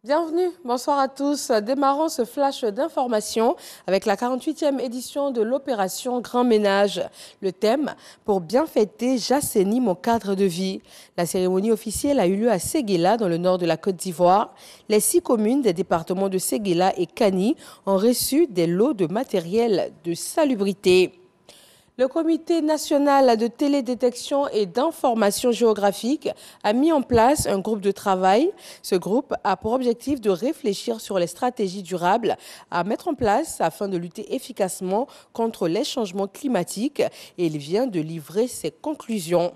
Bienvenue, bonsoir à tous. Démarrons ce flash d'information avec la 48e édition de l'opération Grand Ménage. Le thème, pour bien fêter, j'assainis mon cadre de vie. La cérémonie officielle a eu lieu à Séguéla, dans le nord de la Côte d'Ivoire. Les 6 communes des départements de Séguéla et Kani ont reçu des lots de matériel de salubrité. Le Comité national de télédétection et d'information géographique a mis en place un groupe de travail. Ce groupe a pour objectif de réfléchir sur les stratégies durables à mettre en place afin de lutter efficacement contre les changements climatiques et il vient de livrer ses conclusions.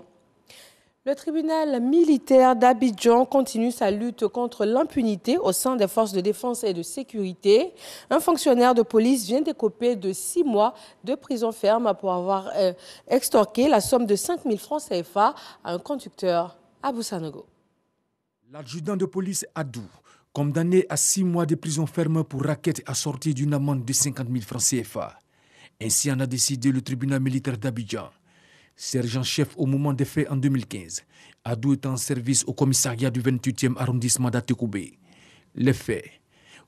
Le tribunal militaire d'Abidjan continue sa lutte contre l'impunité au sein des forces de défense et de sécurité. Un fonctionnaire de police vient d'écoper de 6 mois de prison ferme pour avoir extorqué la somme de 5 000 francs CFA à un conducteur à Boussanogo. L'adjudant de police Adou, condamné à 6 mois de prison ferme pour racket assorti d'une amende de 50 000 francs CFA. Ainsi en a décidé le tribunal militaire d'Abidjan. Sergent-chef au moment des faits en 2015, Adou est en service au commissariat du 28e arrondissement d'Atekoubé. Les faits.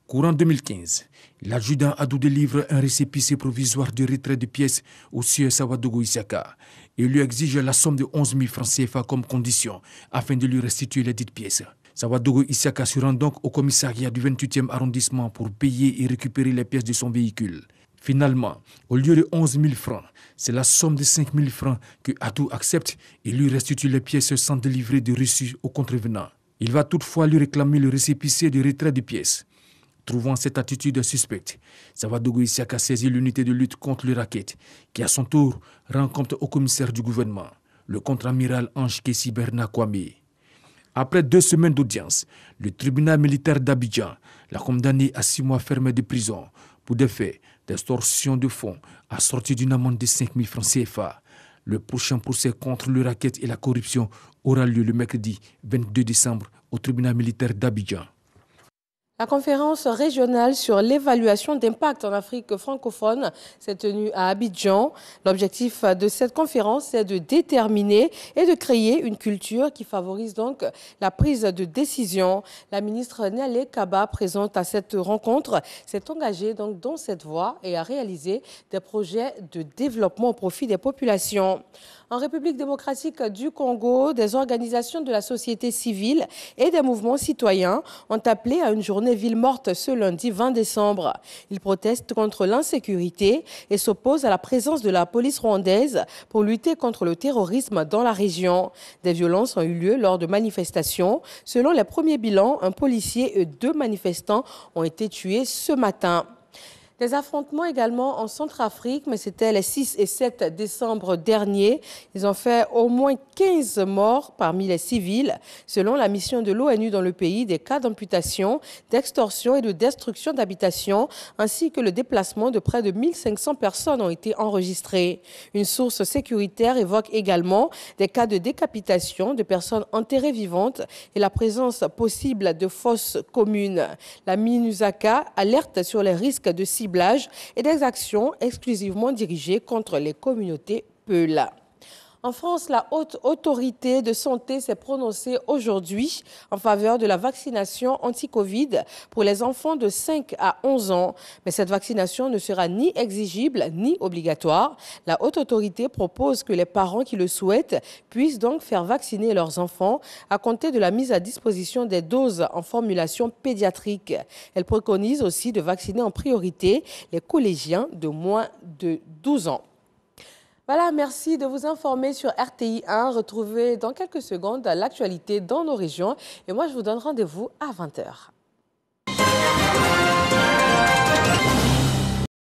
Courant 2015, l'adjudant Adou délivre un récépissé provisoire de retrait de pièces au sieur Sawadogo Isaka et lui exige la somme de 11 000 francs CFA comme condition afin de lui restituer les dites pièces. Sawadogo Isaka se rend donc au commissariat du 28e arrondissement pour payer et récupérer les pièces de son véhicule. Finalement, au lieu de 11 000 francs, c'est la somme de 5 000 francs que Adou accepte et lui restitue les pièces sans délivrer de reçu au contrevenant. Il va toutefois lui réclamer le récépissé de retrait de pièces. Trouvant cette attitude suspecte, Sawadogo Isaka saisit l'unité de lutte contre le racket, qui à son tour rend compte au commissaire du gouvernement, le contre-amiral Ange Kessi Berna Kwame. Après 2 semaines d'audience, le tribunal militaire d'Abidjan l'a condamné à 6 mois fermé de prison pour des faits d'extorsion de fonds assortis d'une amende de 5 000 francs CFA. Le prochain procès contre le racket et la corruption aura lieu le mercredi 22 décembre au tribunal militaire d'Abidjan. La conférence régionale sur l'évaluation d'impact en Afrique francophone s'est tenue à Abidjan. L'objectif de cette conférence est de déterminer et de créer une culture qui favorise donc la prise de décision. La ministre Nélé Kaba, présente à cette rencontre, s'est engagée donc dans cette voie et a réalisé des projets de développement au profit des populations. En République démocratique du Congo, des organisations de la société civile et des mouvements citoyens ont appelé à une journée ville morte ce lundi 20 décembre. Ils protestent contre l'insécurité et s'opposent à la présence de la police rwandaise pour lutter contre le terrorisme dans la région. Des violences ont eu lieu lors de manifestations. Selon les premiers bilans, un policier et 2 manifestants ont été tués ce matin. Des affrontements également en Centrafrique, mais c'était les 6 et 7 décembre dernier. Ils ont fait au moins 15 morts parmi les civils. Selon la mission de l'ONU dans le pays, des cas d'amputation, d'extorsion et de destruction d'habitations, ainsi que le déplacement de près de 1500 personnes ont été enregistrés. Une source sécuritaire évoque également des cas de décapitation de personnes enterrées vivantes et la présence possible de fosses communes. La MINUSACA alerte sur les risques de ciblage et des actions exclusivement dirigées contre les communautés Peul. En France, la Haute Autorité de Santé s'est prononcée aujourd'hui en faveur de la vaccination anti-Covid pour les enfants de 5 à 11 ans. Mais cette vaccination ne sera ni exigible ni obligatoire. La Haute Autorité propose que les parents qui le souhaitent puissent donc faire vacciner leurs enfants à compter de la mise à disposition des doses en formulation pédiatrique. Elle préconise aussi de vacciner en priorité les collégiens de moins de 12 ans. Voilà, merci de vous informer sur RTI 1. Retrouvez dans quelques secondes l'actualité dans nos régions. Et moi, je vous donne rendez-vous à 20 h.